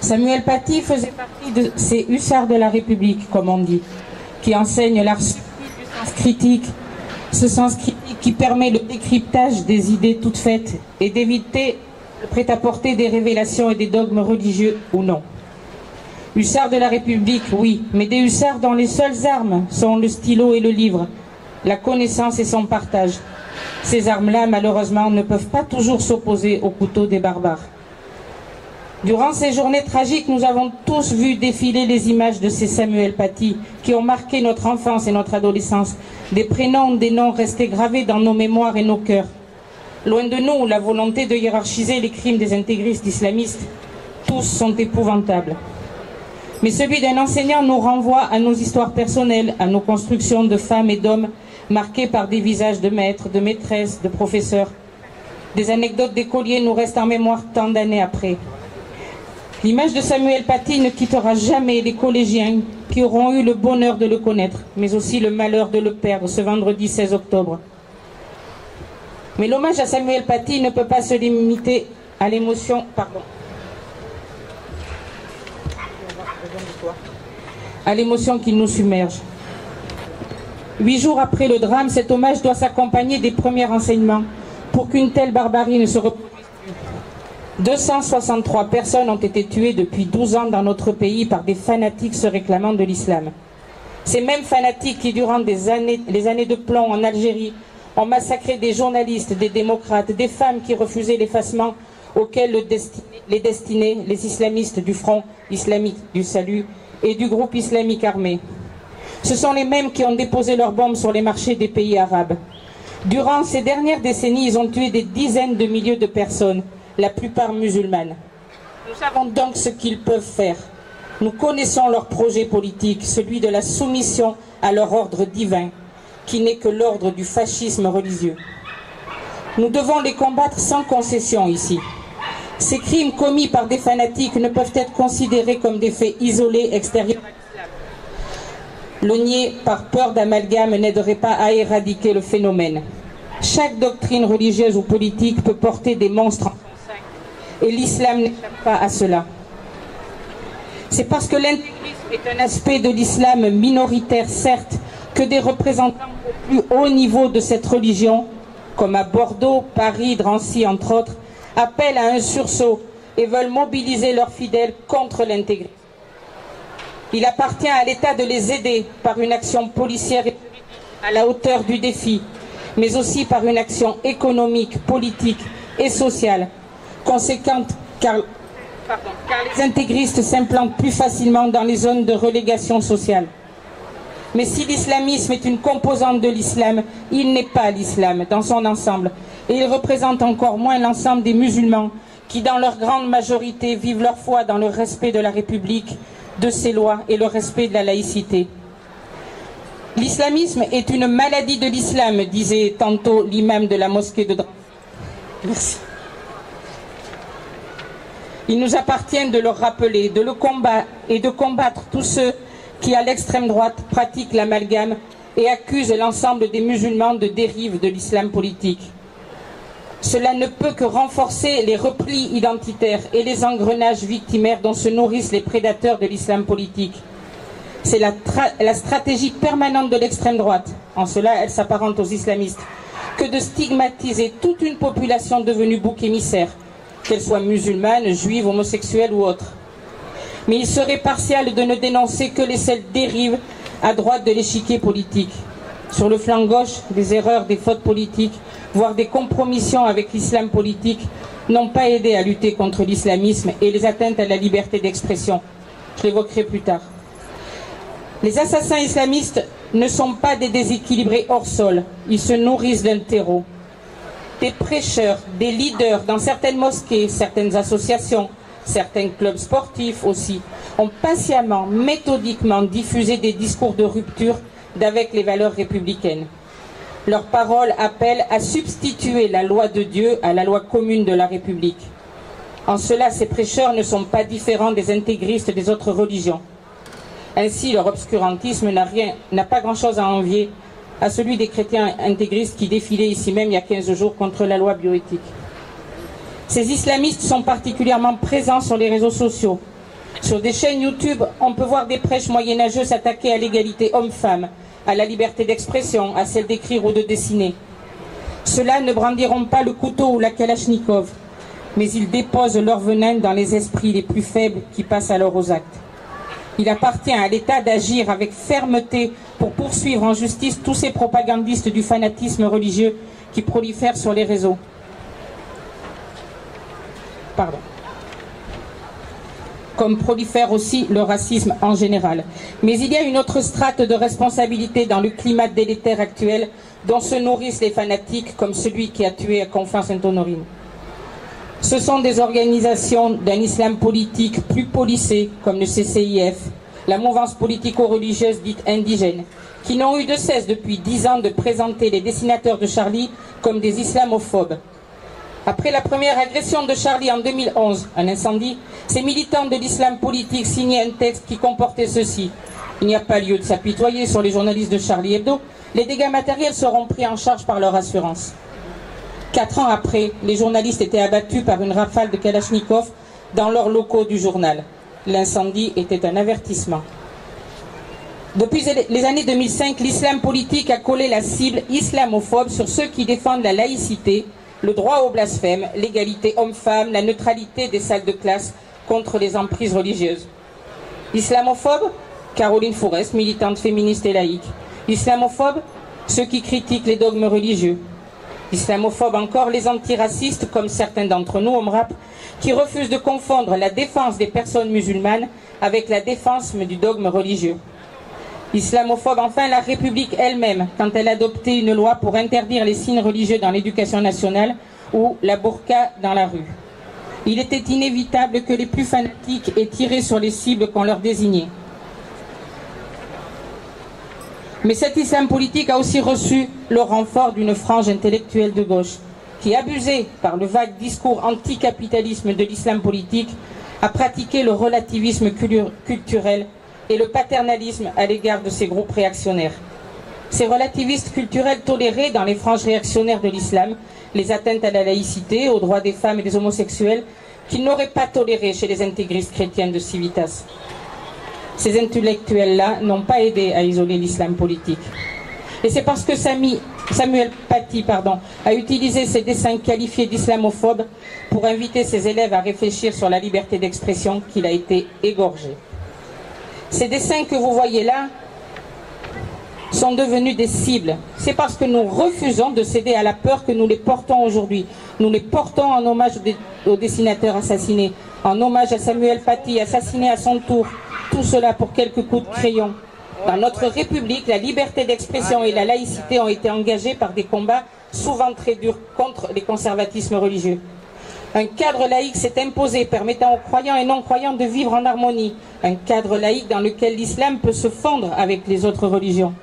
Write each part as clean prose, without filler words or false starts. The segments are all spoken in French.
Samuel Paty faisait partie de ces hussards de la République, comme on dit, qui enseignent l'art subtil du sens critique, ce sens critique qui permet le décryptage des idées toutes faites et d'éviter le prêt-à-porter des révélations et des dogmes religieux ou non. Hussards de la République, oui, mais des hussards dont les seules armes sont le stylo et le livre, la connaissance et son partage. Ces armes-là, malheureusement, ne peuvent pas toujours s'opposer au couteau des barbares. Durant ces journées tragiques, nous avons tous vu défiler les images de ces Samuel Paty qui ont marqué notre enfance et notre adolescence. Des prénoms, des noms restés gravés dans nos mémoires et nos cœurs. Loin de nous, la volonté de hiérarchiser les crimes des intégristes islamistes, tous sont épouvantables. Mais celui d'un enseignant nous renvoie à nos histoires personnelles, à nos constructions de femmes et d'hommes marquées par des visages de maîtres, de maîtresses, de professeurs. Des anecdotes d'écoliers nous restent en mémoire tant d'années après. L'image de Samuel Paty ne quittera jamais les collégiens qui auront eu le bonheur de le connaître, mais aussi le malheur de le perdre ce vendredi 16 octobre. Mais l'hommage à Samuel Paty ne peut pas se limiter à l'émotion, à l'émotion qui nous submerge. 8 jours après le drame, cet hommage doit s'accompagner des premiers renseignements pour qu'une telle barbarie ne se reproduise plus. 263 personnes ont été tuées depuis 12 ans dans notre pays par des fanatiques se réclamant de l'islam. Ces mêmes fanatiques qui, durant les années de plomb en Algérie, ont massacré des journalistes, des démocrates, des femmes qui refusaient l'effacement auquel les destinaient les islamistes du Front islamique du salut et du groupe islamique armé. Ce sont les mêmes qui ont déposé leurs bombes sur les marchés des pays arabes. Durant ces dernières décennies, ils ont tué des dizaines de milliers de personnes, la plupart musulmanes. Nous savons donc ce qu'ils peuvent faire. Nous connaissons leur projet politique, celui de la soumission à leur ordre divin, qui n'est que l'ordre du fascisme religieux. Nous devons les combattre sans concession ici. Ces crimes commis par des fanatiques ne peuvent être considérés comme des faits isolés extérieurs à l'islam. Le nier par peur d'amalgame n'aiderait pas à éradiquer le phénomène. Chaque doctrine religieuse ou politique peut porter des monstres en son sein, et l'islam n'échappe pas à cela. C'est parce que l'intégrisme est un aspect de l'islam minoritaire, certes, que des représentants au plus haut niveau de cette religion, comme à Bordeaux, Paris, Drancy, entre autres, appellent à un sursaut et veulent mobiliser leurs fidèles contre l'intégrisme. Il appartient à l'État de les aider par une action policière et à la hauteur du défi, mais aussi par une action économique, politique et sociale conséquente, car les intégristes s'implantent plus facilement dans les zones de relégation sociale. Mais si l'islamisme est une composante de l'islam, il n'est pas l'islam dans son ensemble, et il représente encore moins l'ensemble des musulmans qui, dans leur grande majorité, vivent leur foi dans le respect de la République, de ses lois et le respect de la laïcité. L'islamisme est une maladie de l'islam, disait tantôt l'imam de la mosquée de Drancy. Merci. Il nous appartient de le rappeler, de le combattre et de combattre tous ceux qui, à l'extrême droite, pratiquent l'amalgame et accusent l'ensemble des musulmans de dérive de l'islam politique. Cela ne peut que renforcer les replis identitaires et les engrenages victimaires dont se nourrissent les prédateurs de l'islam politique. C'est la stratégie permanente de l'extrême droite, en cela elle s'apparente aux islamistes, que de stigmatiser toute une population devenue bouc émissaire, qu'elle soit musulmane, juive, homosexuelle ou autre. Mais il serait partial de ne dénoncer que les seules dérives à droite de l'échiquier politique. Sur le flanc gauche, des erreurs, des fautes politiques, voire des compromissions avec l'islam politique, n'ont pas aidé à lutter contre l'islamisme et les atteintes à la liberté d'expression. Je l'évoquerai plus tard. Les assassins islamistes ne sont pas des déséquilibrés hors sol, ils se nourrissent d'un terreau. Des prêcheurs, des leaders dans certaines mosquées, certaines associations, certains clubs sportifs aussi, ont patiemment, méthodiquement diffusé des discours de rupture d'avec les valeurs républicaines. Leurs paroles appellent à substituer la loi de Dieu à la loi commune de la République. En cela, ces prêcheurs ne sont pas différents des intégristes des autres religions. Ainsi, leur obscurantisme n'a pas grand-chose à envier à celui des chrétiens intégristes qui défilaient ici même il y a 15 jours contre la loi bioéthique. Ces islamistes sont particulièrement présents sur les réseaux sociaux. Sur des chaînes YouTube, on peut voir des prêches moyenâgeux s'attaquer à l'égalité homme-femme, à la liberté d'expression, à celle d'écrire ou de dessiner. Ceux-là ne brandiront pas le couteau ou la kalachnikov, mais ils déposent leur venin dans les esprits les plus faibles qui passent alors aux actes. Il appartient à l'État d'agir avec fermeté pour poursuivre en justice tous ces propagandistes du fanatisme religieux qui prolifèrent sur les réseaux. Pardon. Comme prolifère aussi le racisme en général. Mais il y a une autre strate de responsabilité dans le climat délétère actuel dont se nourrissent les fanatiques comme celui qui a tué à Conflans-Sainte-Honorine. Ce sont des organisations d'un islam politique plus policé, comme le CCIF, la mouvance politico-religieuse dite indigène, qui n'ont eu de cesse depuis 10 ans de présenter les dessinateurs de Charlie comme des islamophobes. Après la première agression de Charlie en 2011, un incendie, ces militants de l'islam politique signaient un texte qui comportait ceci. Il n'y a pas lieu de s'apitoyer sur les journalistes de Charlie Hebdo, les dégâts matériels seront pris en charge par leur assurance. 4 ans après, les journalistes étaient abattus par une rafale de Kalachnikov dans leurs locaux du journal. L'incendie était un avertissement. Depuis les années 2005, l'islam politique a collé la cible islamophobe sur ceux qui défendent la laïcité, le droit au blasphème, l'égalité homme-femme, la neutralité des salles de classe contre les emprises religieuses. Islamophobe, Caroline Fourest, militante féministe et laïque. Islamophobes, ceux qui critiquent les dogmes religieux. Islamophobes encore, les antiracistes, comme certains d'entre nous, OMRAP, qui refusent de confondre la défense des personnes musulmanes avec la défense du dogme religieux. Islamophobe enfin la République elle-même, quand elle adoptait une loi pour interdire les signes religieux dans l'éducation nationale ou la burqa dans la rue. Il était inévitable que les plus fanatiques aient tiré sur les cibles qu'on leur désignait. Mais cet islam politique a aussi reçu le renfort d'une frange intellectuelle de gauche, qui, abusée par le vague discours anticapitalisme de l'islam politique, a pratiqué le relativisme culturel et le paternalisme à l'égard de ces groupes réactionnaires. Ces relativistes culturels toléraient dans les franges réactionnaires de l'islam les atteintes à la laïcité, aux droits des femmes et des homosexuels, qu'ils n'auraient pas tolérés chez les intégristes chrétiens de Civitas. Ces intellectuels-là n'ont pas aidé à isoler l'islam politique. Et c'est parce que Samuel Paty a utilisé ces dessins qualifiés d'islamophobes pour inviter ses élèves à réfléchir sur la liberté d'expression qu'il a été égorgé. Ces dessins que vous voyez là sont devenus des cibles. C'est parce que nous refusons de céder à la peur que nous les portons aujourd'hui. Nous les portons en hommage aux dessinateurs assassinés, en hommage à Samuel Paty, assassiné à son tour. Tout cela pour quelques coups de crayon. Dans notre République, la liberté d'expression et la laïcité ont été engagées par des combats souvent très durs contre les conservatismes religieux. Un cadre laïque s'est imposé, permettant aux croyants et non-croyants de vivre en harmonie. Un cadre laïque dans lequel l'islam peut se fondre avec les autres religions.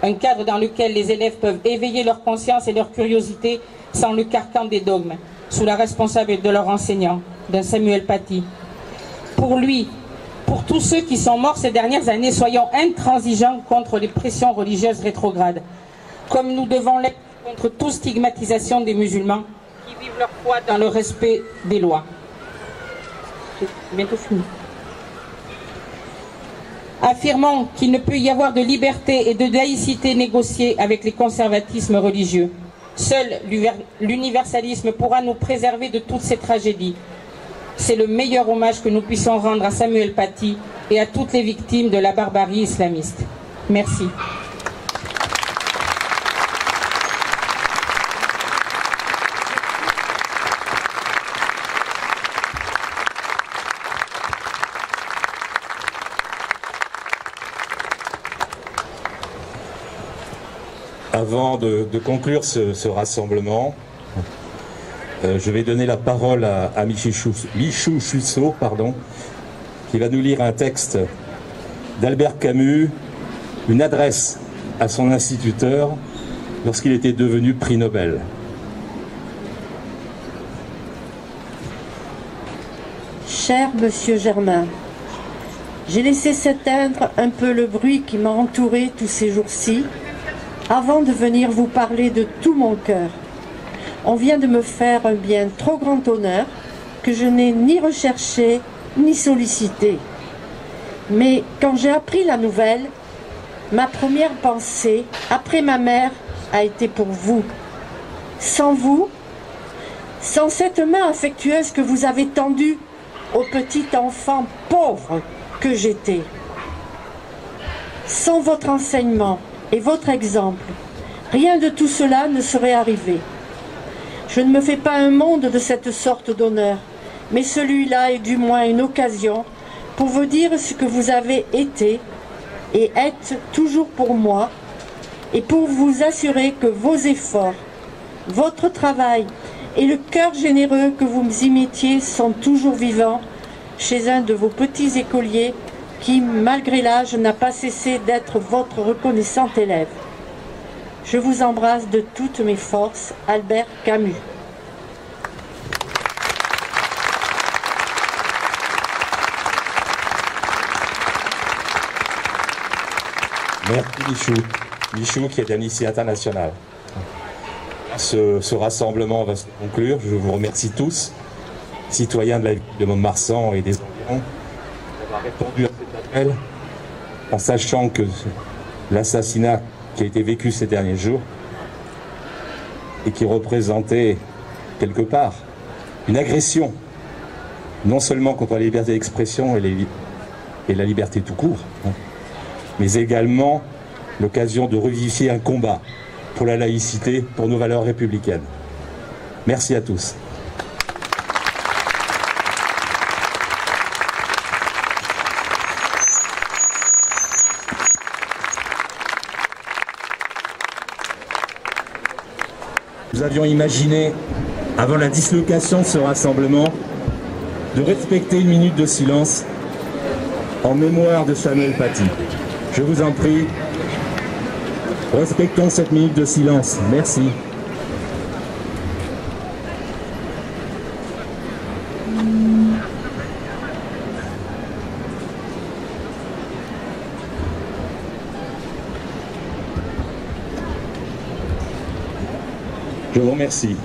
Un cadre dans lequel les élèves peuvent éveiller leur conscience et leur curiosité sans le carcan des dogmes, sous la responsabilité de leur enseignant, d'un Samuel Paty. Pour lui, pour tous ceux qui sont morts ces dernières années, soyons intransigeants contre les pressions religieuses rétrogrades, comme nous devons l'être contre toute stigmatisation des musulmans qui vivent leur foi dans le respect des lois. J'ai bientôt fini. Affirmons qu'il ne peut y avoir de liberté et de laïcité négociée avec les conservatismes religieux. Seul l'universalisme pourra nous préserver de toutes ces tragédies. C'est le meilleur hommage que nous puissions rendre à Samuel Paty et à toutes les victimes de la barbarie islamiste. Merci. Avant de conclure ce rassemblement, je vais donner la parole à Michou Chusso, qui va nous lire un texte d'Albert Camus, une adresse à son instituteur lorsqu'il était devenu prix Nobel. Cher Monsieur Germain, j'ai laissé s'éteindre un peu le bruit qui m'a entouré tous ces jours-ci avant de venir vous parler de tout mon cœur. On vient de me faire un bien trop grand honneur que je n'ai ni recherché ni sollicité. Mais quand j'ai appris la nouvelle, ma première pensée, après ma mère, a été pour vous. Sans vous, sans cette main affectueuse que vous avez tendue au petit enfant pauvre que j'étais, sans votre enseignement et votre exemple, rien de tout cela ne serait arrivé. Je ne me fais pas un monde de cette sorte d'honneur, mais celui-là est du moins une occasion pour vous dire ce que vous avez été et êtes toujours pour moi, et pour vous assurer que vos efforts, votre travail et le cœur généreux que vous y mettiez sont toujours vivants chez un de vos petits écoliers qui, malgré l'âge, n'a pas cessé d'être votre reconnaissant élève. Je vous embrasse de toutes mes forces, Albert Camus. Merci Michou. Michou qui est d'initiative nationale. Ce rassemblement va se conclure. Je vous remercie tous, citoyens de la ville de Mont-de-Marsan et des environs, d'avoir répondu à cet appel en sachant que l'assassinat qui a été vécu ces derniers jours et qui représentait quelque part une agression, non seulement contre la liberté d'expression et la liberté tout court, mais également l'occasion de revivifier un combat pour la laïcité, pour nos valeurs républicaines. Merci à tous. Nous avions imaginé, avant la dislocation de ce rassemblement, de respecter une minute de silence en mémoire de Samuel Paty. Je vous en prie, respectons cette minute de silence. Merci. Je vous remercie.